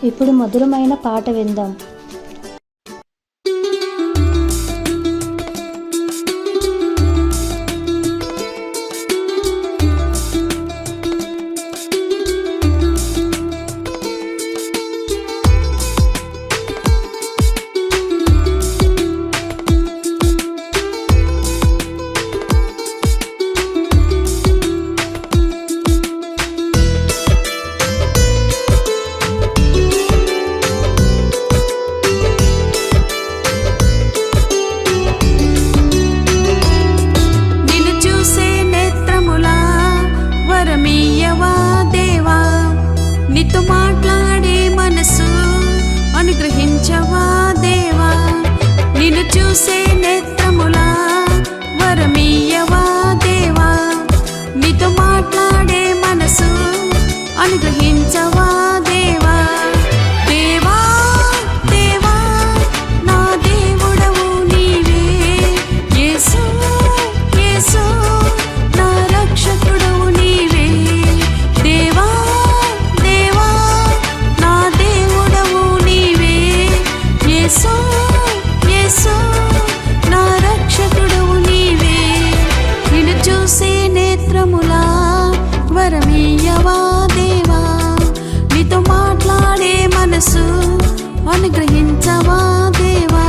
ఇప్పుడు మధురమైన పాట విందాం. నీతో మాట్లాడే మనసు అనుగ్రహించవా దేవా, నిన్ను చూసే నేత్రములా వరమీయవా దేవా, నీతో మాట్లాడే మనసు అనుగ్రహించవా దేవా. దేవా దేవా నా దేవుడవు నీవే, యేసు యేసు నా రక్షకుడవు నీవే. దేవా యేసు యేసు నా రక్షకుడవు నీవే, నిన్ను చూసే నేత్రములా వరమీయవా దేవా, నీతో మాట్లాడే మనసు అనుగ్రహించవా దేవా.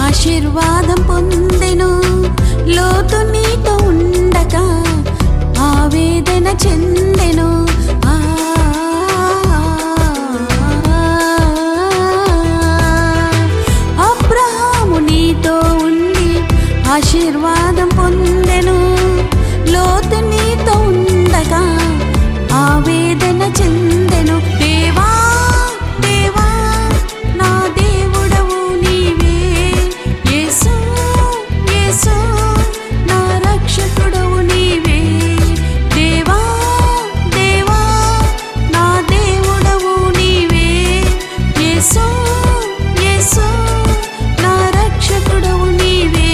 ఆశీర్వాదం పొందెను, లోతు నీతో ఉండగా ఆవేదన చెందెను. అబ్రహాము నీతో ఉండి ఆశీర్వాదం పొందెను, లోతు నీతో ఉండగా ఆవేదన చెందెను. దేవా దేవా నా దేవుడవు నీవే, యేసు యేసు నా రక్షకుడవు నీవే. దేవా దేవా నా దేవుడవు నీవే, యేసు యేసు నా రక్షకుడవు నీవే,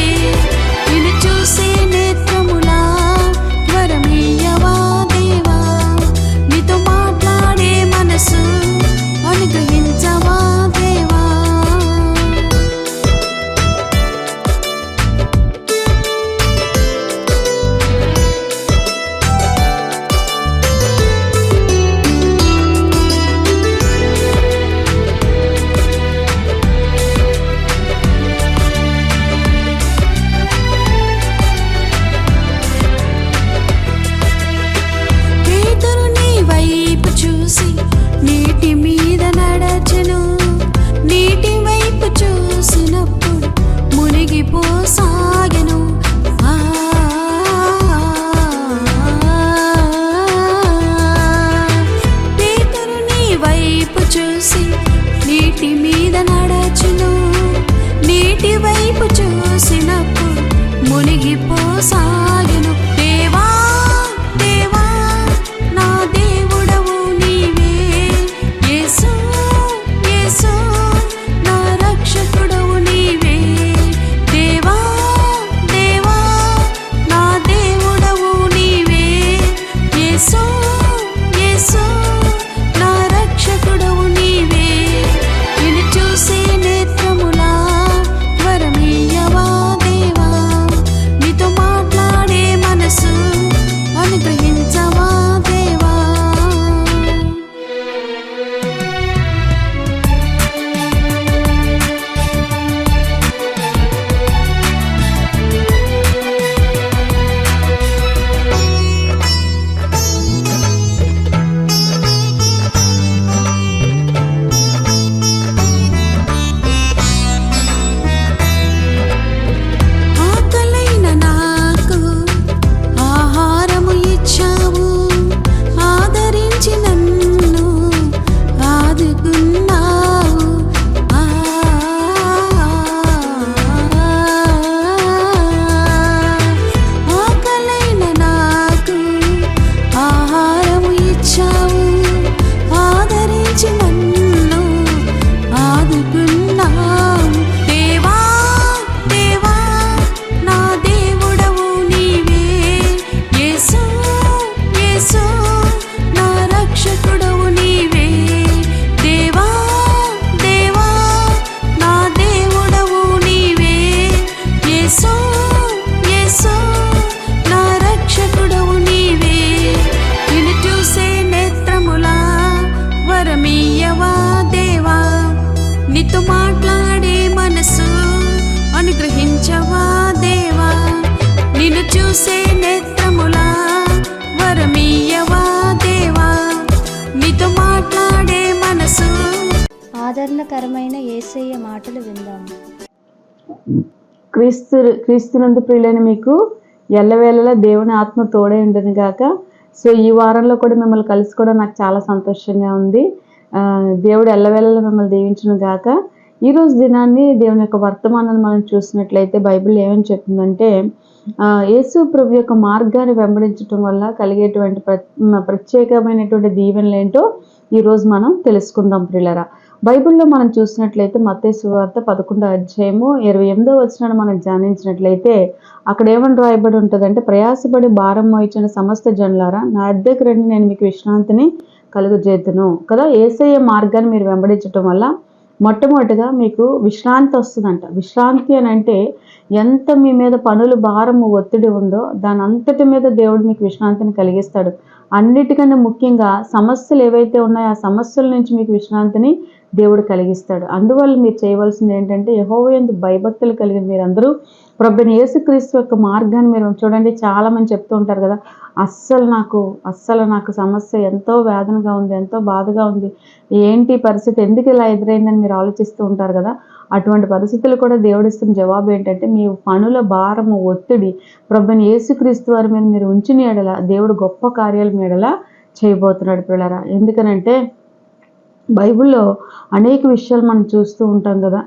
నిన్ను చూసే నేత్రములా వరమీయవా దేవా, నీతో మాట్లాడే మనసు అనుగ్రహించవా దేవా. పేతురు నీ వైపు చూసి నీటి మీద నడచెను, నీటి వైపు చూసినప్పుడు మునిగిపోసాగెను. పేతురు నీ వైపు చూసి నీటి మీద నడచెను, నీటి వైపు చూసినప్పుడు మునిగిపోసాగెను. దేవా దేవా నా దేవుడవు నీవే, యేసు యేసు నా రక్షకుడవు నీవే. దేవా దేవా నా దేవుడవు నీవే, యేసు యేసు నా రక్షకుడవు నీవే, నిన్ను చూసే నేత్రములా వరమీయవా దేవా, నీతో మాట్లాడే నీతో మాట్లాడే మనసు అనుగ్రహించవా దేవా, నిన్ను చూసే నేత్రములా వరమీయవా దేవా, నీతో మాట్లాడే మనసు. ఆదరణకరమైన యేసయ్య మాటలు విందాం. క్రీస్తునందు ప్రియులైన మీకు ఎల్లవేళలా దేవుని ఆత్మ తోడై ఉండను గాక. సో ఈ వారంలో కూడా మిమ్మల్ని కలుసుకోవడం నాకు చాలా సంతోషంగా ఉంది. దేవుడు ఎల్లవేళలా మిమ్మల్ని దీవించును గాక. ఈరోజు దినాన్ని దేవుని యొక్క వర్తమానాన్ని మనం చూసినట్లయితే బైబిల్ ఏమని చెప్తుందంటే, యేసు ప్రభు యొక్క మార్గాన్ని వెంబడించడం వల్ల కలిగేటువంటి ప్రత్యేకమైనటువంటి దీవెనలు ఏంటో ఈరోజు మనం తెలుసుకుందాం ప్రియులరా. బైబిల్లో మనం చూసినట్లయితే మత్తయి సువార్త 11వ అధ్యాయము 28వ వచనాన్ని మనం ధ్యానించినట్లయితే అక్కడ ఏమని రాయబడి ఉంటుందంటే, ప్రయాసపడి భారం మోయించిన సమస్త జనులారా నా వద్దకు రండి, నేను మీకు విశ్రాంతిని కలుగజేతును కదా. యేసయ్య మార్గాన్ని మీరు వెంబడించడం వల్ల మొట్టమొదటిగా మీకు విశ్రాంతి వస్తుందంట. విశ్రాంతి అని అంటే ఎంత మీ మీద పనులు భారము ఒత్తిడి ఉందో దాని అంతటి మీద దేవుడు మీకు విశ్రాంతిని కలిగిస్తాడు. అన్నిటికన్నా ముఖ్యంగా సమస్యలు ఏవైతే ఉన్నాయో ఆ సమస్యల నుంచి మీకు విశ్రాంతిని దేవుడు కలిగిస్తాడు. అందువల్ల మీరు చేయవలసింది ఏంటంటే, యెహోవా యందు భయభక్తులు కలిగిన మీరందరూ ప్రభువైన యేసుక్రీస్తు యొక్క మార్గాన్ని మీరు చూడండి. చాలా మంది చెప్తూ ఉంటారు కదా, అస్సలు నాకు సమస్య ఎంతో వేదనగా ఉంది, ఎంతో బాధగా ఉంది, ఏంటి పరిస్థితి, ఎందుకు ఇలా ఎదురైందని మీరు ఆలోచిస్తూ ఉంటారు కదా. అటువంటి పరిస్థితులు కూడా దేవుడిస్తున్న జవాబు ఏంటంటే, మీ పనుల భారము ఒత్తిడి ప్రభువైన యేసుక్రీస్తు వారి మీద మీరు ఉంచిన ఎడల దేవుడు గొప్ప కార్యాలు మీ ఎడల చేయబోతున్నాడు పిల్లరా. ఎందుకనంటే బైబిల్లో అనేక విషయాలు మనం చూస్తూ ఉంటాం కదా.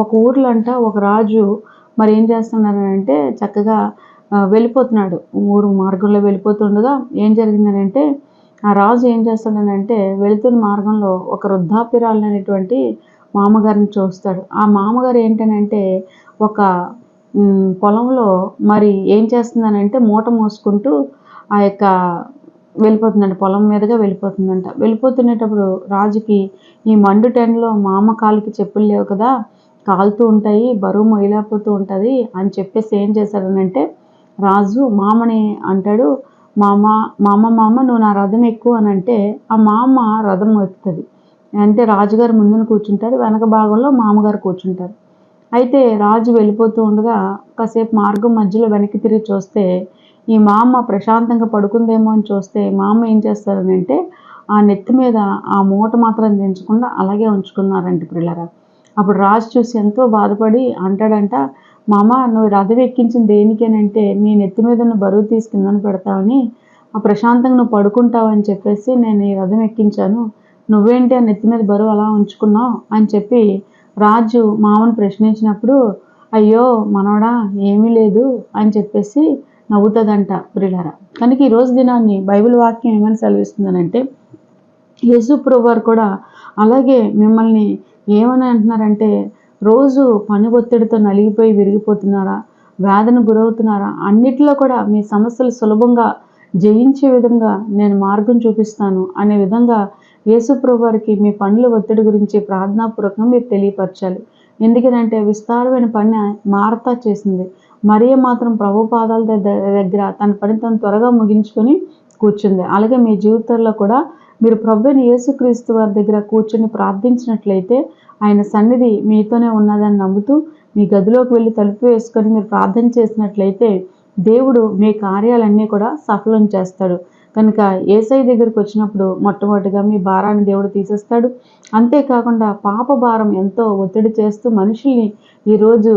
ఒక ఊర్లో అంట ఒక రాజు మరి ఏం చేస్తున్నాడంటే చక్కగా వెళ్ళిపోతున్నాడు. ఊరు మార్గంలో వెళ్ళిపోతుండగా ఏం జరిగిందనంటే, ఆ రాజు ఏం చేస్తాడనంటే వెళుతున్న మార్గంలో ఒక వృద్ధాప్యురాలు అనేటువంటి మామగారిని చూస్తాడు. ఆ మామగారు ఏంటనంటే ఒక పొలంలో మరి ఏం చేస్తుందనంటే మూట మోసుకుంటూ ఆ యొక్క వెళ్ళిపోతుందంట, పొలం మీదుగా వెళ్ళిపోతుందంట. వెళ్ళిపోతునేటప్పుడు రాజుకి ఈ మండు టెండలో మామ కాలికి చెప్పులు లేవు కదా, కాలుతూ ఉంటాయి, బరువు మొయ్యలేకపోతూ ఉంటుంది అని చెప్పేసి ఏం చేశాడనంటే రాజు మామని అంటాడు, మామ నువ్వు నా రథం ఎక్కువ అని అంటే ఆ మామ రథం ఎక్కుతుంది. అంటే రాజుగారు ముందున కూర్చుంటారు, వెనక భాగంలో మామగారు కూర్చుంటారు. అయితే రాజు వెళ్ళిపోతూ ఉండగా కాసేపు మార్గం మధ్యలో వెనక్కి తిరిగి చూస్తే ఈ మామ ప్రశాంతంగా పడుకుందేమో అని చూస్తే మామ ఏం చేస్తారనంటే ఆ నెత్తి మీద ఆ మూట మాత్రం దించకుండా అలాగే ఉంచుకున్నారంట పిల్లరా. అప్పుడు రాజు చూసి ఎంతో బాధపడి అంటాడంట, మామ నువ్వు రథం ఎక్కించింది దేనికేనంటే నీ నెత్తి మీద ఉన్న బరువు తీసి కిందన పెడతావని, ఆ ప్రశాంతంగా నువ్వు పడుకుంటావని చెప్పేసి నేను ఈ రథం ఎక్కించాను, నువ్వేంటి ఆ నెత్తి మీద బరువు అలా ఉంచుకున్నావు అని చెప్పి రాజు మామను ప్రశ్నించినప్పుడు, అయ్యో మనోడా ఏమీ లేదు అని చెప్పేసి నవ్వుతుందంట ప్రియులారా. కనుక ఈరోజు దినాన్ని బైబిల్ వాక్యం ఏమని సెలవిస్తుందనంటే, యేసు ప్రభువు వారు కూడా అలాగే మిమ్మల్ని ఏమని అంటున్నారంటే, రోజు పని ఒత్తిడితో నలిగిపోయి విరిగిపోతున్నారా, వేదన గురవుతున్నారా, అన్నిటిలో కూడా మీ సమస్యలు సులభంగా జయించే విధంగా నేను మార్గం చూపిస్తాను అనే విధంగా యేసు ప్రభువు వారికి మీ పనుల ఒత్తిడి గురించి ప్రార్థనాపూర్వకంగా మీరు తెలియపరచాలి. ఎందుకంటే విస్తారమైన పని మార్తా చేసింది, మరియ మాత్రం ప్రభు పాదాల దగ్గర తన పని తను త్వరగా ముగించుకొని కూర్చుంది. అలాగే మీ జీవితాల్లో కూడా మీరు ప్రభువైన యేసుక్రీస్తు వారి దగ్గర కూర్చొని ప్రార్థించినట్లయితే ఆయన సన్నిధి మీతోనే ఉన్నదని నమ్ముతూ మీ గదిలోకి వెళ్ళి తలుపు వేసుకొని మీరు ప్రార్థన చేసినట్లయితే దేవుడు మీ కార్యాలన్నీ కూడా సఫలం చేస్తాడు. కనుక యేసయ్య దగ్గరికి వచ్చినప్పుడు మొట్టమొదటిగా మీ భారాన్ని దేవుడు తీసేస్తాడు. అంతేకాకుండా పాప భారం ఎంతో ఒత్తిడి చేస్తూ మనుషుల్ని ఈరోజు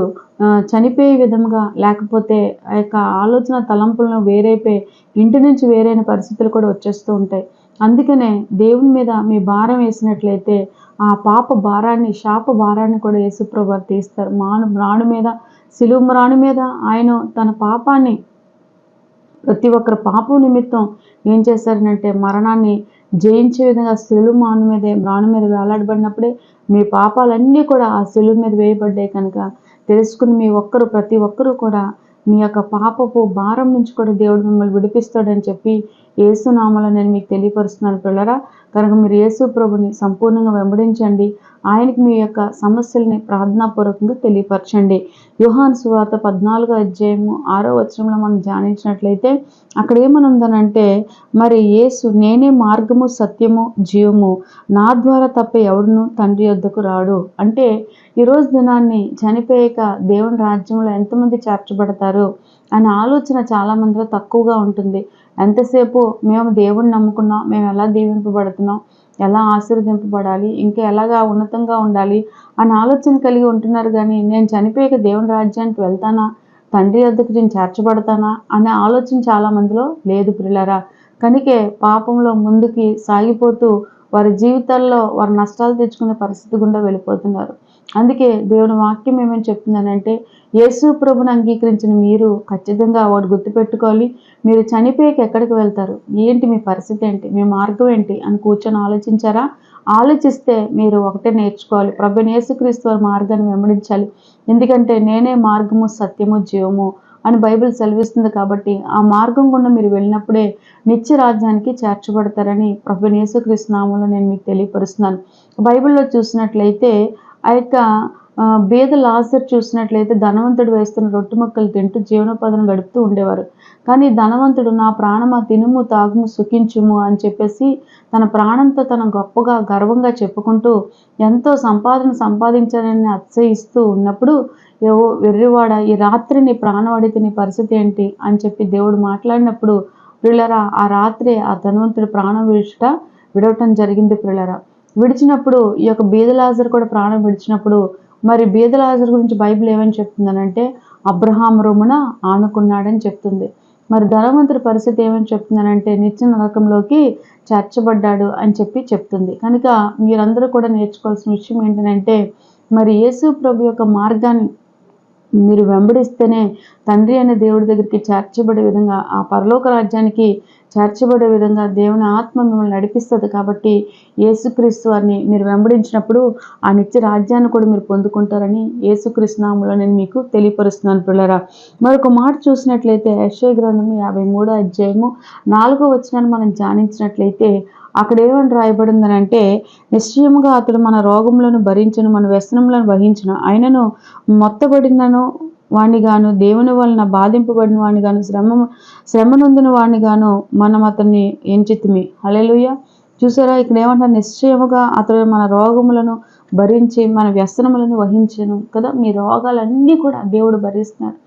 చనిపోయే విధంగా, లేకపోతే ఆ యొక్క ఆలోచన తలంపులను వేరైపోయి ఇంటి నుంచి వేరైన పరిస్థితులు కూడా వచ్చేస్తూ ఉంటాయి. అందుకనే దేవుని మీద మీ భారం వేసినట్లయితే ఆ పాప భారాన్ని, శాప భారాన్ని కూడా యేసు ప్రభువు తీస్తారు. మ్రాణు మీద, సిలువ మ్రాణు మీద ఆయన తన పాపాన్ని, ప్రతి ఒక్కరి పాపం నిమిత్తం ఏం చేశారనంటే మరణాన్ని జయించే విధంగా సిలువ మ్రాణు మీద వేలాడబడినప్పుడే మీ పాపాలన్నీ కూడా ఆ సిలువ మీద వేయబడ్డాయి. కనుక తెలుసుకుని ప్రతి ఒక్కరూ కూడా మీ యొక్క పాపపు భారం నుంచి కూడా దేవుడు మిమ్మల్ని విడిపిస్తాడని చెప్పి యేసు నామములో నేను మీకు తెలియపరుస్తున్నాను పిల్లరా. కనుక మీరు యేసు ప్రభుని సంపూర్ణంగా వెంబడించండి. ఆయనకి మీ యొక్క సమస్యల్ని ప్రార్థనాపూర్వకంగా తెలియపరచండి. యోహాను సువార్త 14వ అధ్యాయము 6వ వచనంలో మనం ధ్యానించినట్లయితే అక్కడ ఏమనుందనంటే, మరి యేసు నేనే మార్గము సత్యము జీవము, నా ద్వారా తప్ప ఎవడును తండ్రి యొద్దకు రాడు. అంటే ఈరోజు దినాన్ని చనిపోయాక దేవుని రాజ్యంలో ఎంతమంది చేర్చబడతారు అనే ఆలోచన చాలా మందిలో తక్కువగా ఉంటుంది. ఎంతసేపు మేము దేవుణ్ణి నమ్ముకున్నాం, మేము ఎలా దీవింపబడుతున్నాం, ఎలా ఆశీర్వదింపబడాలి, ఇంకా ఎలాగా ఉన్నతంగా ఉండాలి అని ఆలోచన కలిగి ఉంటున్నారు. కానీ నేను చనిపోయాక దేవుని రాజ్యానికి వెళ్తానా, తండ్రి వద్దకు నేను చేర్చబడతానా అనే ఆలోచన చాలా మందిలో లేదు ప్రియులారా. కనుకే పాపంలో ముందుకి సాగిపోతూ వారి జీవితాల్లో వారి నష్టాలు తెచ్చుకునే పరిస్థితి గుండా వెళ్ళిపోతున్నారు. అందుకే దేవుని వాక్యం ఏమని చెప్తుందనంటే, యేసు ప్రభుని అంగీకరించిన మీరు ఖచ్చితంగా వాడు గుర్తుపెట్టుకోవాలి. మీరు చనిపోయాక ఎక్కడికి వెళ్తారు, ఏంటి మీ పరిస్థితి ఏంటి, మీ మార్గం ఏంటి అని కూర్చొని ఆలోచించారా? ఆలోచిస్తే మీరు ఒకటే నేర్చుకోవాలి, ప్రభువైన యేసుక్రీస్తు వారి మార్గాన్ని వెంబడించాలి. ఎందుకంటే నేనే మార్గము సత్యము జీవము అని బైబిల్ సెలవిస్తుంది. కాబట్టి ఆ మార్గం గుండా మీరు వెళ్ళినప్పుడే నిత్య రాజ్యానికి చేర్చబడతారని ప్రభువైన యేసుక్రీస్తు నామములో నేను మీకు తెలియపరుస్తున్నాను. బైబిల్లో చూసినట్లయితే ఆ యొక్క బీద లాజరు చూసినట్లయితే ధనవంతుడు వేస్తున్న రొట్టె ముక్కలు తింటూ జీవనోపాధిని గడుపుతూ ఉండేవారు. కానీ ధనవంతుడు నా ప్రాణమా తినుము తాగుము సుఖించుము అని చెప్పేసి తన ప్రాణంతో తన గొప్పగా గర్వంగా చెప్పుకుంటూ ఎంతో సంపాదించాలని అతిశయిస్తూ ఉన్నప్పుడు, ఏవో వెర్రివాడ ఈ రాత్రి నీ ప్రాణం అడిగితే నీ పరిస్థితి ఏంటి అని చెప్పి దేవుడు మాట్లాడినప్పుడు ప్రియులరా, ఆ రాత్రి ఆ ధనవంతుడు ప్రాణం విడవటం జరిగింది ప్రియులరా. విడిచినప్పుడు ఈ యొక్క బీద లాజరు కూడా ప్రాణం విడిచినప్పుడు, మరి బీద లాజరు గురించి బైబిల్ ఏమని చెప్తుందనంటే అబ్రహాము రొమ్మున ఆనుకున్నాడని చెప్తుంది. మరి ధనవంతుడి పరిస్థితి ఏమని చెప్తుందనంటే నిత్య నరకంలోకి చేర్చబడ్డాడు అని చెప్తుంది. కనుక మీరందరూ కూడా నేర్చుకోవాల్సిన విషయం ఏంటంటే, మరి యేసు ప్రభు యొక్క మార్గాన్ని మీరు వెంబడిస్తేనే తండ్రి అనే దేవుడి దగ్గరికి చేర్చబడే విధంగా, ఆ పరలోక రాజ్యానికి చేర్చబడే విధంగా దేవుని ఆత్మ మిమ్మల్ని నడిపిస్తుంది. కాబట్టి యేసుక్రీస్తు వారిని మీరు వెంబడించినప్పుడు ఆ నిత్య రాజ్యాన్ని కూడా మీరు పొందుకుంటారని యేసుక్రీస్తు నామములో నేను మీకు తెలియపరుస్తున్నాను పిల్లరా. మరొక మాట చూసినట్లయితే యెషయా గ్రంథము 53వ అధ్యాయము 4వ వచనాన్ని మనం ధ్యానించినట్లయితే అక్కడ ఏమని రాయబడిందనంటే, నిశ్చయముగా అతడు మన రోగములను భరించను, మన వ్యసనములను వహించును, ఆయనను మొత్తబడినను వాణ్ణి గాను, దేవుని వలన బాధింపబడిన వాణ్ణి గాను, శ్రమ నొందిన వాణ్ణి గాను మనం అతన్ని ఎంచితిమి. హల్లెలూయా. చూసారా, ఇక్కడ ఏమంటారు, నిశ్చయముగా అతడు మన రోగములను భరించి మన వ్యసనములను వహించను కదా. మీ రోగాలన్నీ కూడా దేవుడు భరిస్తున్నాడు.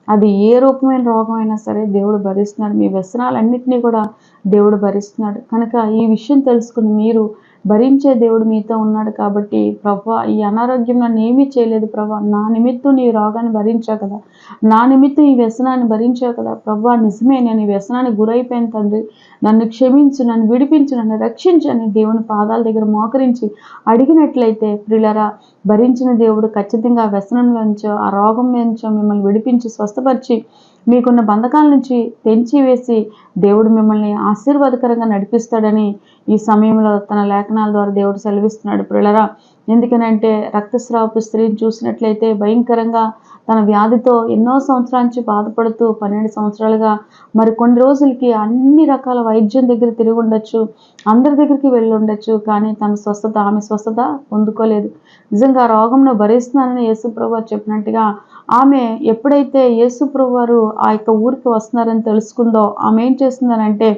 అది ఏ రూపమైన రోగమైనా సరే దేవుడు భరిస్తున్నాడు. మీ వ్యసనాలన్నింటినీ కూడా దేవుడు భరిస్తున్నాడు. కనుక ఈ విషయం తెలుసుకుని మీరు భరించే దేవుడు మీతో ఉన్నాడు. కాబట్టి ప్రభువా, ఈ అనారోగ్యం నన్ను ఏమీ చేయలేదు ప్రభువా, నా నిమిత్తం నీ రోగాన్ని భరించావు కదా, నా నిమిత్తం ఈ వ్యసనాన్ని భరించావు కదా ప్రభువా, నిజమే నేను ఈ వ్యసనానికి గురైపోయాను తండ్రి, నన్ను క్షమించు, నన్ను విడిపించు, నన్ను రక్షించని దేవుని పాదాల దగ్గర మోకరించి అడిగినట్లయితే ప్రియులరా, భరించిన దేవుడు ఖచ్చితంగా ఆ వ్యసనంలోంచో ఆ రోగం నుంచో మిమ్మల్ని విడిపించి స్వస్థపరిచి మీకున్న బంధకాల నుంచి తెంచి వేసి దేవుడు మిమ్మల్ని ఆశీర్వాదకరంగా నడిపిస్తాడని ఈ సమయంలో తన లేఖనాల ద్వారా దేవుడు సెలవిస్తున్నాడు ప్రియులరా. ఎందుకనంటే రక్తస్రావపు స్త్రీని చూసినట్లయితే భయంకరంగా తన వ్యాధితో ఎన్నో సంవత్సరాల నుంచి బాధపడుతూ 12 సంవత్సరాలుగా మరి కొన్ని రోజులకి అన్ని రకాల వైద్యం దగ్గర తిరిగి ఉండొచ్చు, అందరి దగ్గరికి వెళ్ళి ఉండొచ్చు, కానీ ఆమె స్వస్థత పొందుకోలేదు. నిజంగా రోగంను భరిస్తున్నానని యేసుప్రభు వారు చెప్పినట్టుగా ఆమె ఎప్పుడైతే యేసుప్రభు వారు ఆ యొక్క ఊరికి వస్తున్నారని తెలుసుకుందో ఆమె ఏం చేస్తుందనంటే,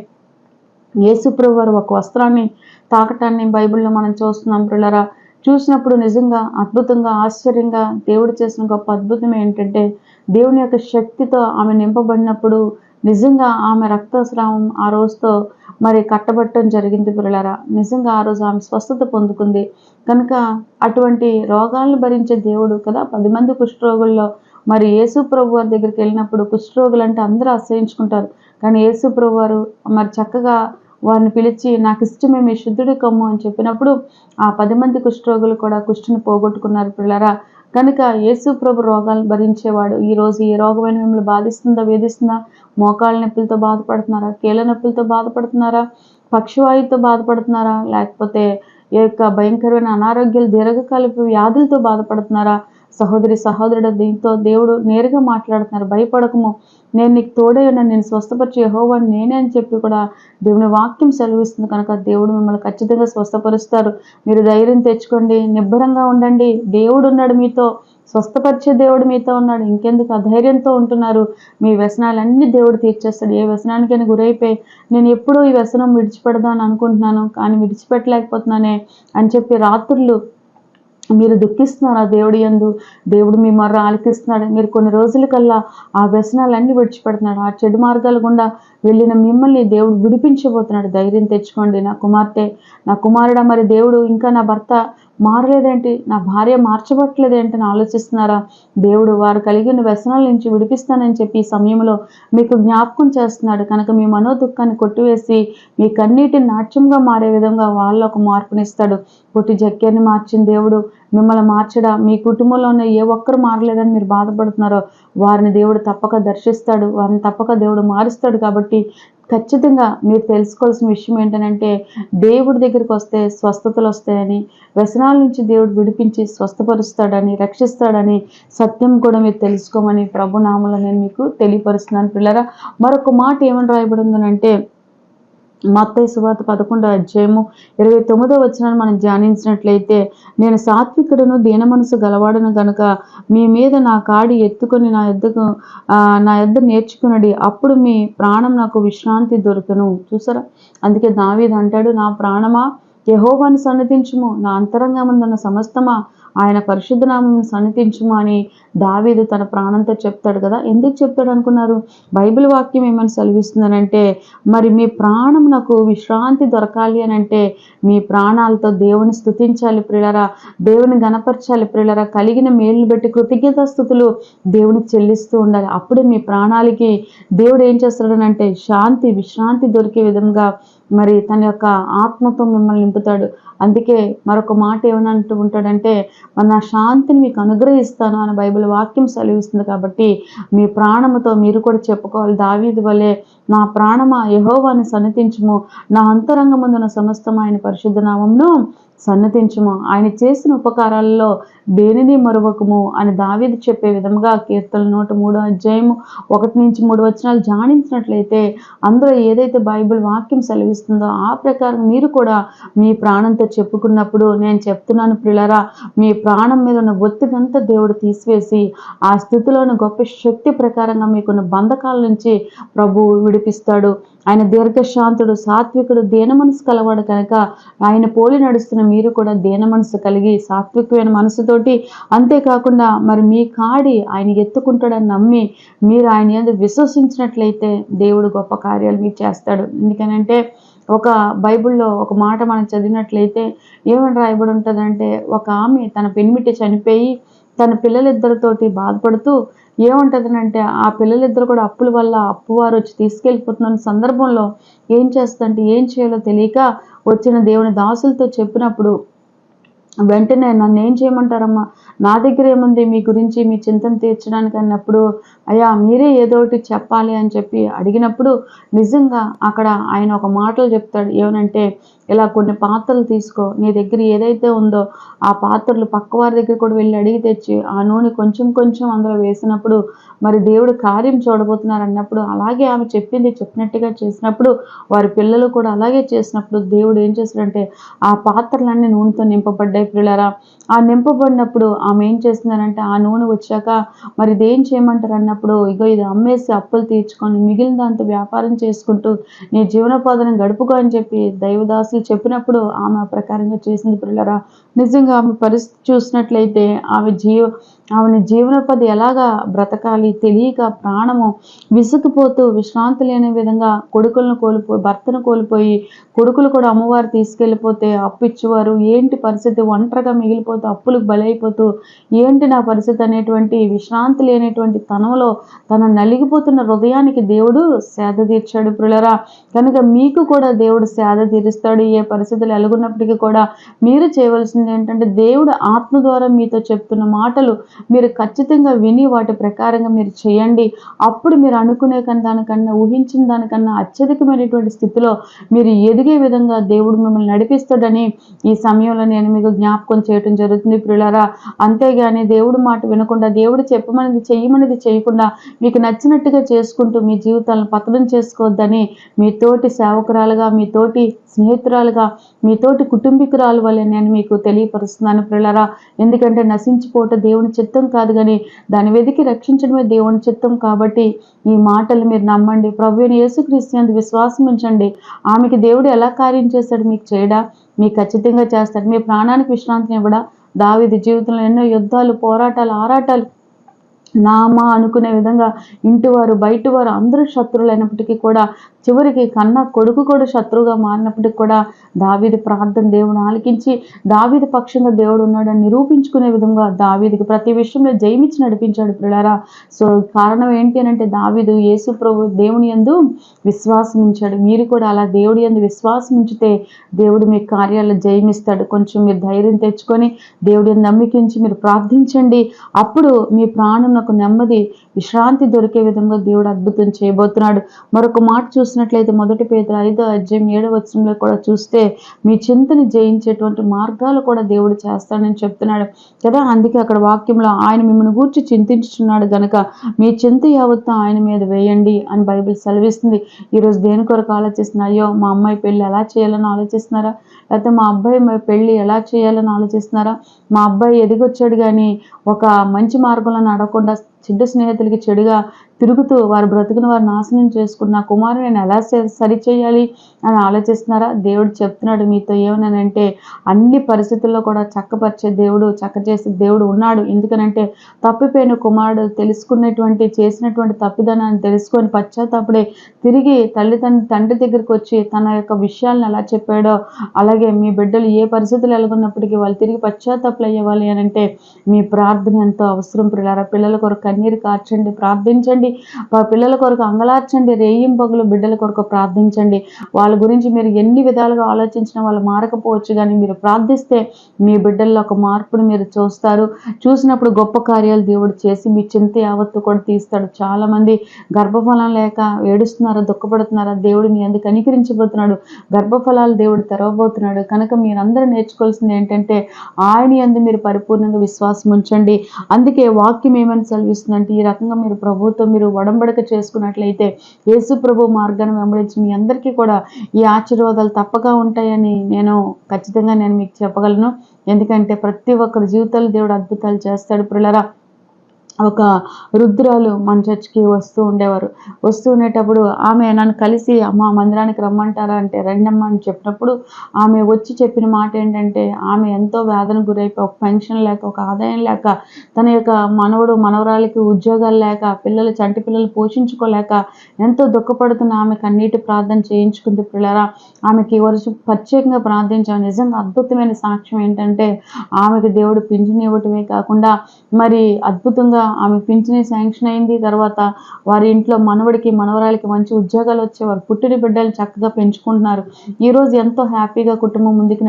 యేసుప్రభు వారు ఒక వస్త్రాన్ని తాకటాన్ని బైబిల్లో మనం చూస్తున్నాం ప్రియులారా. చూసినప్పుడు నిజంగా అద్భుతంగా ఆశ్చర్యంగా దేవుడు చేసిన గొప్ప అద్భుతం ఏంటంటే, దేవుని యొక్క శక్తితో ఆమె నింపబడినప్పుడు నిజంగా ఆమె రక్తస్రావం ఆ రోజుతో మరి కట్టబట్టడం జరిగింది ప్రియులారా. నిజంగా ఆ రోజు ఆమె స్వస్థత పొందుకుంది. కనుక అటువంటి రోగాలను భరించే దేవుడు కదా. 10 మంది కుష్ఠరోగుల్లో మరి యేసు ప్రభు వారి దగ్గరికి వెళ్ళినప్పుడు కుష్ఠరోగులు అంటే అందరూ అసహించుకుంటారు. కానీ యేసు ప్రభు వారు మరి చక్కగా వారిని పిలిచి నాకు ఇష్టమే మీ శుద్ధుడి కమ్ము అని చెప్పినప్పుడు ఆ 10 మంది కుష్ఠరోగులు కూడా కుష్ఠుని పోగొట్టుకున్నారు పిల్లరా. కనుక యేసు ప్రభు రోగాలను భరించేవాడు. ఈరోజు ఏ రోగమైన మిమ్మల్ని బాధిస్తుందా, వేధిస్తుందా? మోకాళ్ళ నొప్పులతో బాధపడుతున్నారా, కీళ్ళ నొప్పులతో బాధపడుతున్నారా, పక్షవాయువుతో బాధపడుతున్నారా, లేకపోతే ఈ యొక్క భయంకరమైన అనారోగ్యాలు దీర్ఘకాలిక వ్యాధులతో బాధపడుతున్నారా, సహోదరి సహోదరుడు దీంతో దేవుడు నేరుగా మాట్లాడుతున్నారు. భయపడకము, నేను నీకు తోడై ఉన్నాను, నేను స్వస్థపరిచే యెహోవాను నేనే అని చెప్పి కూడా దేవుని వాక్యం సెలవిస్తుంది. కనుక దేవుడు మిమ్మల్ని ఖచ్చితంగా స్వస్థపరుస్తారు. మీరు ధైర్యం తెచ్చుకోండి, నిబ్బరంగా ఉండండి. దేవుడు ఉన్నాడు మీతో, స్వస్థపరిచే దేవుడు మీతో ఉన్నాడు. ఇంకెందుకు అధైర్యంతో ఉంటున్నారు? మీ వ్యసనాలన్నీ దేవుడు తీర్చేస్తాడు. ఏ వ్యసనానికైనా గురైపోయి నేను ఎప్పుడూ ఈ వ్యసనం విడిచిపెడదాం అని అనుకుంటున్నాను, కానీ విడిచిపెట్టలేకపోతున్నానే అని చెప్పి రాత్రులు మీరు దుఃఖిస్తున్నారు. ఆ దేవుడి యందు దేవుడు మీ మొర్ర ఆలకిస్తున్నాడు. మీరు కొన్ని రోజుల కల్లా ఆ వ్యసనాలన్నీ విడిచిపెడుతున్నాడు. ఆ చెడు మార్గాల గుండా వెళ్ళిన మిమ్మల్ని దేవుడు విడిపించబోతున్నాడు. ధైర్యం తెచ్చుకోండి. నా కుమార్తె, నా కుమారుడా, మరి దేవుడు ఇంకా నా భర్త మారలేదేంటి, నా భార్య మార్చబట్టలేదేంటి అని ఆలోచిస్తున్నారా? దేవుడు వారు కలిగిన వ్యసనాల నుంచి విడిపిస్తానని చెప్పి ఈ సమయంలో మీకు జ్ఞాపకం చేస్తున్నాడు. కనుక మీ మనోదుఖాన్ని కొట్టివేసి మీ కన్నీటిని నాట్యంగా మారే విధంగా వాళ్ళ ఒక మార్పునిస్తాడు. పొట్టి జక్కేని మార్చిన దేవుడు మిమ్మల్ని మార్చడా? మీ కుటుంబంలో ఉన్న ఏ ఒక్కరు మారలేదని మీరు బాధపడుతున్నారో వారిని దేవుడు తప్పక దర్శిస్తాడు, వారిని తప్పక దేవుడు మారుస్తాడు. కాబట్టి ఖచ్చితంగా మీరు తెలుసుకోవాల్సిన విషయం ఏంటంటే దేవుడి దగ్గరికి వస్తే స్వస్థతలు వస్తాయని, వ్యసనాల నుంచి దేవుడు విడిపించి స్వస్థపరుస్తాడని, రక్షిస్తాడని సత్యం కూడా మీరు తెలుసుకోమని ప్రభు నామములో నేను మీకు తెలియపరుస్తున్నాను. పిల్లరా, మరొక మాట ఏమని రాయబడిందనంటే మత్తయి సువార్త 11:29 మనం ధ్యానించినట్లయితే, నేను సాత్వికుడును దీన మనసు గలవాడును గనుక మీ మీద నా కాడి ఎత్తుకొని నా యొద్ద నేర్చుకునడి, అప్పుడు మీ ప్రాణం నాకు విశ్రాంతి దొరుకును. చూసారా? అందుకే దావీదు అంటాడు, నా ప్రాణమా యెహోవాను సన్నతించుము, నా అంతరంగమందున్న సమస్తమా ఆయన పరిశుద్ధ నామమును సన్నతించుము అని దావీదు తన ప్రాణంతో చెప్తాడు కదా. ఎందుకు చెప్తాడు అనుకున్నారు? బైబిల్ వాక్యం ఏమని సెలవిస్తుందనంటే, మరి మీ ప్రాణం నాకు విశ్రాంతి దొరకాలి అని అంటే మీ ప్రాణాలతో దేవుని స్తుతించాలి ప్రియులారా, దేవుని గణపరచాలి ప్రియులారా. కలిగిన మేలును బట్టి కృతజ్ఞతాస్తుతులు దేవునికి చెల్లిస్తూ ఉండాలి. అప్పుడే మీ ప్రాణాలకి దేవుడు ఏం చేస్తాడనంటే శాంతి, విశ్రాంతి దొరికే విధంగా మరి తన యొక్క ఆత్మతో మిమ్మల్ని నింపుతాడు. అందుకే మరొక మాట ఏమనంటూ ఉంటాడంటే, మరి నా శాంతిని మీకు అనుగ్రహిస్తాను అని బైబిల్ వాక్యం సెలవిస్తుంది. కాబట్టి మీ ప్రాణముతో మీరు కూడా చెప్పుకోవాలి దావీదు వలె, నా ప్రాణమా యెహోవాను సన్నతించుము, నా అంతరంగమందున సమస్తం ఆయన పరిశుద్ధ నామమును సన్నతించుము, ఆయన చేసిన ఉపకారాలలో దేనిని మరువకము అని దావీదు చెప్పే విధముగా కీర్తనలు 103:1-3 ధ్యానించినట్లయితే అందులో ఏదైతే బైబిల్ వాక్యం సెలవిస్తుందో ఆ ప్రకారం మీరు కూడా మీ ప్రాణంతో చెప్పుకున్నప్పుడు నేను చెప్తున్నాను ప్రియులారా, మీ ప్రాణం మీద ఉన్న ఒత్తిడంతా దేవుడు తీసివేసి ఆ స్థితిలోని గొప్ప శక్తి ప్రకారంగా మీకున్న బంధకాల నుంచి ప్రభువు విడిపిస్తాడు. ఆయన దీర్ఘశాంతుడు, సాత్వికుడు, దీన మనసు కలవాడు కనుక ఆయన పోలి నడుస్తున్న మీరు కూడా దీన మనసు కలిగి సాత్వికమైన మనసుతోటి, అంతేకాకుండా మరి మీ కాడి ఆయన ఎత్తుకుంటాడని నమ్మి మీరు ఆయన యందు విశ్వసించినట్లయితే దేవుడు గొప్ప కార్యాలు మీకు చేస్తాడు. ఎందుకనంటే ఒక బైబిల్లో ఒక మాట మనం చదివినట్లయితే ఏమని రాయబడి ఉంటుందంటే, ఒక ఆమె తన పెనిమిటి చనిపోయి తన పిల్లలిద్దరితోటి బాధపడుతూ ఏముంటుందనంటే, ఆ పిల్లలిద్దరు కూడా అప్పుల వల్ల అప్పువారు వచ్చి తీసుకెళ్ళిపోతున్న సందర్భంలో ఏం చేస్తుందంటే ఏం చేయాలో తెలియక వచ్చిన దేవుని దాసులతో చెప్పినప్పుడు వెంటనే నన్ను ఏం చేయమంటారమ్మా, నా దగ్గర ఏముంది మీ గురించి మీ చింతను తీర్చడానికి అన్నప్పుడు, అయ్యా మీరే ఏదో ఒకటి చెప్పాలి అని చెప్పి అడిగినప్పుడు నిజంగా అక్కడ ఆయన ఒక మాటలు చెప్తాడు. ఏమనంటే, ఇలా కొన్ని పాత్రలు తీసుకో, నీ దగ్గర ఏదైతే ఉందో ఆ పాత్రలు పక్క వారి దగ్గర కూడా వెళ్ళి అడిగి తెచ్చి ఆ నూనె కొంచెం కొంచెం అందులో వేసినప్పుడు మరి దేవుడు కార్యం చూడబోతున్నారు అన్నప్పుడు, అలాగే ఆమె చెప్పినట్టుగా చేసినప్పుడు వారి పిల్లలు కూడా అలాగే చేసినప్పుడు దేవుడు ఏం చేశాడంటే ఆ పాత్రలన్నీ నూనెతో నింపబడ్డాయి ప్రియులారా. ఆ నింపబడినప్పుడు ఆమె ఏం చేస్తుందనంటే, ఆ నూనె వచ్చాక మరి ఇదేం చేయమంటారు అన్నప్పుడు, ఇగో ఇది అమ్మేసి అప్పులు తీర్చుకొని మిగిలిన దాంతో వ్యాపారం చేసుకుంటూ నీ జీవనోపాధన గడుపుకో అని చెప్పి దైవదాసులు చెప్పినప్పుడు ఆమె ఆ ప్రకారంగా చేసింది ప్రియులారా. నిజంగా ఆమె పరిస్థితి చూసినట్లయితే ఆమె జీవనోపాధి ఎలాగా బ్రతకాలి తెలియక ప్రాణము విసుకుపోతూ విశ్రాంతి లేని విధంగా భర్తను కోల్పోయి కొడుకులు కూడా అమ్మవారు తీసుకెళ్ళిపోతే అప్పు ఇచ్చేవారు, ఏంటి పరిస్థితి, ఒంటరిగా మిగిలిపోతూ అప్పులకు బలైపోతూ ఏంటి నా పరిస్థితి అనేటువంటి విశ్రాంతి లేనటువంటి తనంలో తన నలిగిపోతున్న హృదయానికి దేవుడు సేద తీర్చాడు ప్రియులారా. కనుక మీకు కూడా దేవుడు సేద తీరుస్తాడు. ఏ పరిస్థితులు ఎలాగున్నప్పటికీ కూడా మీరు చేయవలసింది ఏంటంటే, దేవుడు ఆత్మ ద్వారా మీతో చెప్తున్న మాటలు మీరు ఖచ్చితంగా విని వాటి ప్రకారంగా మీరు చేయండి. అప్పుడు మీరు అనుకునే దానికన్నా ఊహించిన దానికన్నా అత్యధికమైనటువంటి స్థితిలో మీరు ఎదిగే విధంగా దేవుడు మిమ్మల్ని నడిపిస్తాడని ఈ సమయంలో నేను మీకు జ్ఞాపకం చేయటం జరుగుతుంది ప్రియులారా. అంతేగాని దేవుడు మాట వినకుండా, దేవుడు చెప్పమనేది చెయ్యమనేది చేయకుండా మీకు నచ్చినట్టుగా చేసుకుంటూ మీ జీవితాలను పతనం చేసుకోవద్దని మీ తోటి సేవకురాలుగా, మీ తోటి స్నేహితురాలుగా, మీ తోటి కుటుంబీకురాలు వల్ల నేను మీకు తెలియపరుస్తున్నాను ప్రియులారా. ఎందుకంటే నశించిపోవటం దేవుని చిత్తం కాదు, కానీ దాన్ని వెతికి రక్షించడమే దేవుని చిత్తం. కాబట్టి ఈ మాటలు మీరు నమ్మండి. ప్రభువైన యేసుక్రీస్తు యందు విశ్వాసం ఉంచండి. ఆమెకి దేవుడు ఎలా కార్యం చేశాడు మీకు చేయడా? మీకు ఖచ్చితంగా చేస్తాడు. మీ ప్రాణానికి విశ్రాంతిని ఇవ్వడా? దావీదు జీవితంలో ఎన్నో యుద్ధాలు, పోరాటాలు, ఆరాటాలు నామా అనుకునే విధంగా ఇంటివారు బయటివారు అందరూ శత్రువులైనప్పటికీ కూడా చివరికి కన్న కొడుకు కూడా శత్రువుగా మారినప్పటికీ కూడా దావీదు ప్రార్థన దేవుడు ఆలకించి దావీదు పక్షంగా దేవుడు ఉన్నాడని నిరూపించుకునే విధంగా దావీదుకి ప్రతి విషయంలో జయమిచ్చి నడిపించాడు ప్రియులారా. సో కారణం ఏంటి అని అంటే దావీదు యేసు ప్రభు దేవుని యందు విశ్వాసం ఉంచాడు. మీరు కూడా అలా దేవుడి యందు విశ్వాసం ఉంచితే దేవుడు మీ కార్యాల్లో జయమిస్తాడు. కొంచెం మీరు ధైర్యం తెచ్చుకొని దేవుడి యందు నమ్మికించి మీరు ప్రార్థించండి. అప్పుడు మీ ప్రాణంకు నెమ్మది, విశ్రాంతి దొరికే విధంగా దేవుడు అద్భుతం చేయబోతున్నాడు. మరొక మాట చూసినట్లయితే 1 పేతురు 5:7 కూడా చూస్తే మీ చింతని జయించేటువంటి మార్గాలు కూడా దేవుడు చేస్తాడని చెప్తున్నాడు కదా. అందుకే అక్కడ వాక్యంలో ఆయన మిమ్మల్ని గూర్చి చింతించుచున్నాడు గనక మీ చింత యావత్తు ఆయన మీద వేయండి అని బైబిల్ సెలవిస్తుంది. ఈరోజు దేని కొరకు ఆలోచిస్తున్నా? అయ్యో మా అమ్మాయి పెళ్ళి ఎలా చేయాలని ఆలోచిస్తున్నారా? లేకపోతే మా అబ్బాయి పెళ్ళి ఎలా చేయాలని ఆలోచిస్తున్నారా? మా అబ్బాయి ఎదిగొచ్చాడు కానీ ఒక మంచి మార్గంలో నడవకుండా చెడ్డ స్నేహితులకి చెడుగా తిరుగుతూ వారి బ్రతుకును వారు నాశనం చేసుకున్న కుమారుని నేను ఎలా సరిచేయాలి అని ఆలోచిస్తున్నారా? దేవుడు చెప్తున్నాడు మీతో ఏమనంటే అన్ని పరిస్థితుల్లో కూడా చక్కపరిచే దేవుడు, చక్క చేసే దేవుడు ఉన్నాడు. ఎందుకనంటే తప్పిపోయిన కుమారుడు తెలుసుకున్నటువంటి చేసినటువంటి తప్పిదనాన్ని తెలుసుకొని పశ్చాత్తాపడే తిరిగి తండ్రి దగ్గరికి వచ్చి తన యొక్క విషయాలను ఎలా చెప్పాడో అలాగే మీ బిడ్డలు ఏ పరిస్థితులు ఎలాగొన్నప్పటికీ వాళ్ళు తిరిగి పశ్చాత్తాపలు అయ్యేవాలి అని అంటే మీ ప్రార్థన ఎంతో అవసరం ప్రియులారా. పిల్లల కొరకు కన్నీరు కార్చండి, ప్రార్థించండి. పిల్లల కొరకు అంగలార్చండి, రేయింపగలు బిడ్డల కొరకు ప్రార్థించండి. వాళ్ళ గురించి మీరు ఎన్ని విధాలుగా ఆలోచించినా వాళ్ళు మారకపోవచ్చు, కానీ మీరు ప్రార్థిస్తే మీ బిడ్డల్లో ఒక మార్పును మీరు చూస్తారు. చూసినప్పుడు గొప్ప కార్యాలు దేవుడు చేసి మీ చింత యావత్తు కూడా తీస్తాడు. చాలా మంది గర్భఫలం లేక ఏడుస్తున్నారా, దుఃఖపడుతున్నారా? దేవుడు మీ అందుకు కనికరించబోతున్నాడు. గర్భఫలాలు దేవుడు తెరవబోతున్నాడు. కనుక మీరందరూ నేర్చుకోవాల్సింది ఏంటంటే ఆయన యందు మీరు పరిపూర్ణంగా విశ్వాసం ఉంచండి. అందుకే వాక్యం ఏమని సెలవిస్తుందంటే ఈ రకంగా మీరు ప్రభువుతో మీరు ఒడంబడిక చేసుకున్నట్లయితే యేసు ప్రభు మార్గాన్ని వెంబడించి మీ అందరికీ కూడా ఈ ఆశీర్వాదాలు తప్పగా ఉంటాయని ఖచ్చితంగా నేను మీకు చెప్పగలను. ఎందుకంటే ప్రతి ఒక్కరి జీవితాలు దేవుడు అద్భుతాలు చేస్తాడు ప్రియులారా. ఒక రుద్రాలు మన చర్చికి వస్తూ ఉండేటప్పుడు ఆమె నన్ను కలిసి అమ్మ మందిరానికి రమ్మంటారా అంటే రండమ్మా అని చెప్పినప్పుడు ఆమె వచ్చి చెప్పిన మాట ఏంటంటే ఆమె ఎంతో వేదన గురైపోయి ఒక పెన్షన్ లేక, ఒక ఆదాయం లేక, తన యొక్క మనవరాలకి ఉద్యోగాలు లేక, చంటి పిల్లలు పోషించుకోలేక ఎంతో దుఃఖపడుతున్న ఆమె కన్నీటి ప్రార్థన చేయించుకుంది పిల్లరా. ఆమెకి ప్రత్యేకంగా ప్రార్థించాము. నిజంగా అద్భుతమైన సాక్ష్యం ఏంటంటే ఆమెకి దేవుడు పింఛను ఇవ్వటమే కాకుండా మరి అద్భుతంగా ఆమె పింఛని శాంక్షన్ అయింది. తర్వాత వారి ఇంట్లో మనవరాలకి మంచి ఉద్యోగాలు వచ్చే వారు పుట్టిన బిడ్డలు చక్కగా పెంచుకుంటున్నారు. ఈరోజు ఎంతో హ్యాపీగా కుటుంబం ముందుకు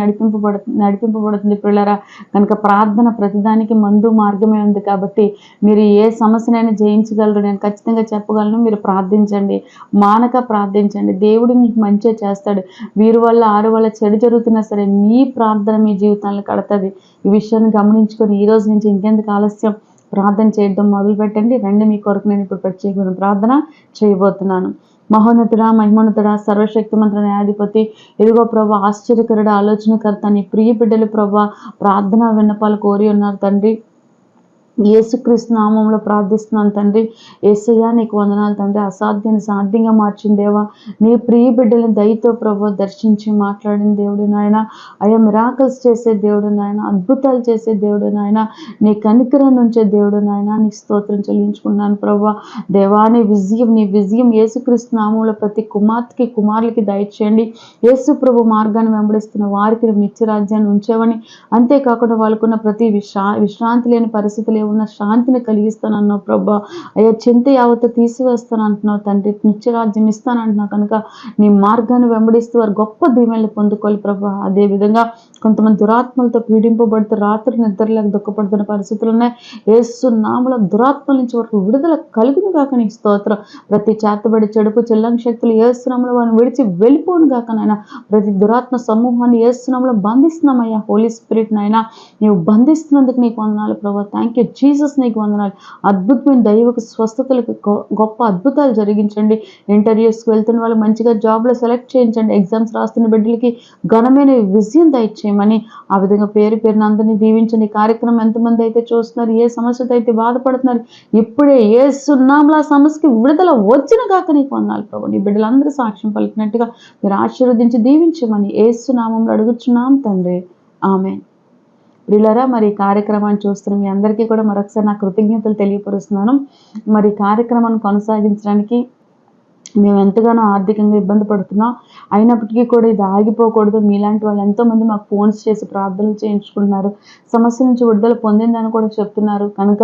నడిపింపబడుతుంది పిల్లరా. కనుక ప్రార్థన ప్రతిదానికి మందు మార్గమే ఉంది. కాబట్టి మీరు ఏ సమస్యనైనా జయించగలరు, నేను ఖచ్చితంగా చెప్పగలను. మీరు ప్రార్థించండి, మానక ప్రార్థించండి. దేవుడు మీకు మంచిగా చేస్తాడు. వీరి వల్ల ఆరు వల్ల చెడు జరుగుతున్నా సరే మీ ప్రార్థన మీ జీవితాలను కడతది. ఈ విషయాన్ని గమనించుకొని ఈ రోజు నుంచి ఇంకెందుకు ఆలస్యం, ప్రార్థన చేయడం మొదలు పెట్టండి. రండి, మీ కొరకు నేను ఇప్పుడు ప్రత్యేకమైన ప్రార్థన చేయబోతున్నాను. మహోన్నతుడా, మహిమోన్నతుడా, సర్వశక్తిమంతుడ, న్యాయాధిపతి, ఇదిగో ప్రభా, ఆశ్చర్యకరుడ, ఆలోచనకర్త, నీ ప్రియ బిడ్డలు ప్రభా ప్రార్థన విన్నపాలు కోరి ఉన్నారు తండ్రి. యేసుక్రీస్తు నామంలో ప్రార్థిస్తున్నాను తండ్రి. యేసయ్యా నీకు వందనాలు తండ్రి. అసాధ్యాన్ని సాధ్యంగా మార్చిన దేవా, నీ ప్రియ బిడ్డలను దయతో ప్రభు దర్శించి మాట్లాడిన దేవుడు నాయన. అయ్యా మిరాకల్స్ చేసే దేవుడు నాయన, అద్భుతాలు చేసే దేవుడు నాయన, నీ కనికరం నుంచే దేవుడు నాయన, నీ స్తోత్రం చెల్లించుకున్నాను ప్రభా. దేవా నీ విజయం యేసుక్రీస్తు నామంలో ప్రతి కుమార్తెకి కుమారులకి దయచేయండి. యేసు ప్రభు మార్గాన్ని వెంబడిస్తున్న వారికి నిత్య రాజ్యాన్ని ఉంచేవని, అంతేకాకుండా వాళ్ళకున్న ప్రతి విశ్రాంతి లేని పరిస్థితులు ఉన్న శాంతిని కలిగిస్తానన్నావు ప్రభా. అయ్యా చింత యావత్తు తీసివేస్తాను అంటున్నావు తండ్రి. నిత్యరాజ్యం ఇస్తానంటున్నావు. కనుక నీ మార్గాన్ని వెంబడిస్తూ వారు గొప్ప దీవెనలు పొందుకోవాలి ప్రభా. అదేవిధంగా కొంతమంది దురాత్మలతో పీడింపబడుతూ రాత్రి నిద్రలేక దుఃఖపడుతున్న పరిస్థితులు ఉన్నాయి. యేసు నామములో దురాత్మల నుంచి వరకు విడుదల కలుగును గాక. నీకు స్తోత్రం. ప్రతి చేతబడి చెడుపు చెల్లని శక్తులు యేసు నామములో వారిని విడిచి వెళ్ళిపోను గాక నాయన. ప్రతి దురాత్మ సమూహాన్ని యేసు నామములో బంధిస్తున్నామయ్యా. హోలీ స్పిరిట్ నాయన నీవు బంధిస్తున్నందుకు నీకు వందనాలు ప్రభా. థ్యాంక్ యూ జీసస్, నీకు వందనాలు. అద్భుతమైన దైవకు స్వస్థతలకు గొప్ప అద్భుతాలు జరిగించండి. ఇంటర్వ్యూస్కి వెళ్తున్న వాళ్ళు మంచిగా జాబ్లో సెలెక్ట్ చేయించండి. ఎగ్జామ్స్ రాస్తున్న బిడ్డలకి ఘనమైన విజయం దయచేయమని, ఆ విధంగా పేరు పేరున అందరినీ దీవించండి. కార్యక్రమం ఎంతమంది అయితే చూస్తున్నారు, ఏ సమస్యతో అయితే బాధపడుతున్నారు, ఇప్పుడే యేసు నామములో ఆ సమస్యకి విడుదల వచ్చిన గాక. నీకు వందనాలు ప్రభు. నీ బిడ్డలందరూ సాక్ష్యం పలికినట్టుగా మీరు ఆశీర్వదించి దీవించమని యేసు నామములో అడుగుచున్నాం తండ్రి. ఆమేన్. ప్రియులారా, మరి ఈ కార్యక్రమాన్ని చూస్తున్న మీ అందరికీ కూడా మరొకసారి నా కృతజ్ఞతలు తెలియపరుస్తున్నాను. మరి కార్యక్రమాన్ని కొనసాగించడానికి మేము ఎంతగానో ఆర్థికంగా ఇబ్బంది పడుతున్నాం. అయినప్పటికీ కూడా ఇది ఆగిపోకూడదు. మీలాంటి వాళ్ళు ఎంతోమంది మాకు ఫోన్స్ చేసి ప్రార్థనలు చేయించుకుంటున్నారు. సమస్య నుంచి విడుదల పొందిందని కూడా చెప్తున్నారు. కనుక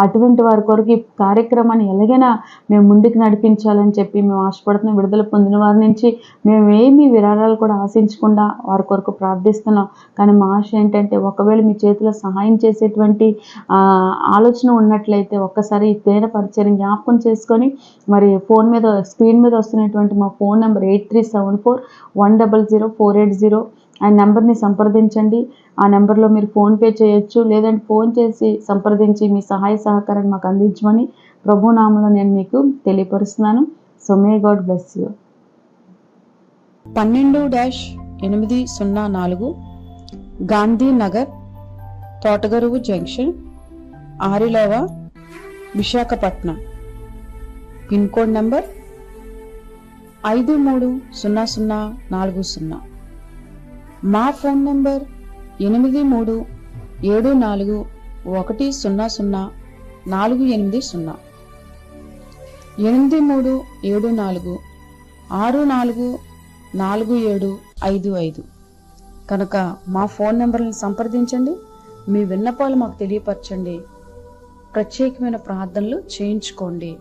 అటువంటి వారి కొరకు ఈ కార్యక్రమాన్ని ఎలాగైనా మేము ముందుకు నడిపించాలని చెప్పి మేము ఆశపడుతున్నాం. విడుదల పొందిన వారి నుంచి మేము ఏమీ విరాళాలు కూడా ఆశించకుండా వారి కొరకు ప్రార్థిస్తున్నాం. కానీ మా ఆశ ఏంటంటే, ఒకవేళ మీ చేతిలో సహాయం చేసేటువంటి ఆలోచన ఉన్నట్లయితే ఒక్కసారి ఈ తేన పరిచయం జ్ఞాపకం చేసుకొని, మరి ఫోన్ మీద స్క్రీన్ మీద వస్తున్నటువంటి మా ఫోన్ నెంబర్ 8374100480 ఆ నెంబర్ని సంప్రదించండి. ఆ నెంబర్లో మీరు ఫోన్పే చేయొచ్చు, లేదంటే ఫోన్ చేసి సంప్రదించి మీ సహాయ సహకారాన్ని మాకు అందించమని ప్రభు నామములో నేను మీకు తెలియపరుస్తున్నాను. So may God bless you. 12-804 Gandhinagar, Thotagaruvu junction, Arilova, Visakhapatnam. Pin code number 530040. మా ఫోన్ నంబర్ 8374100480. 8374644755. కనుక మా ఫోన్ నెంబర్లను సంప్రదించండి. మీ విన్నపాలు మాకు తెలియపరచండి. ప్రత్యేకమైన ప్రార్థనలు చేయించుకోండి.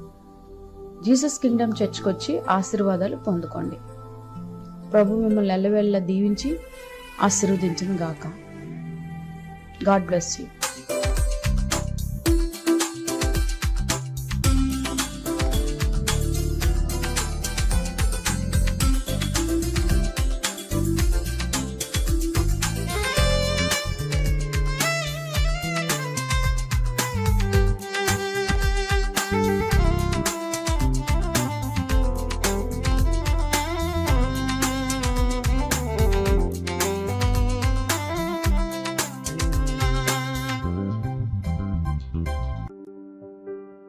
జీసస్ కింగ్డమ్ చర్చ్కి వచ్చి ఆశీర్వాదాలు పొందుకోండి. ప్రభు మిమ్మల్ని ఎల్లవేళలా దీవించి ఆశీర్వదించును గాక. God bless you.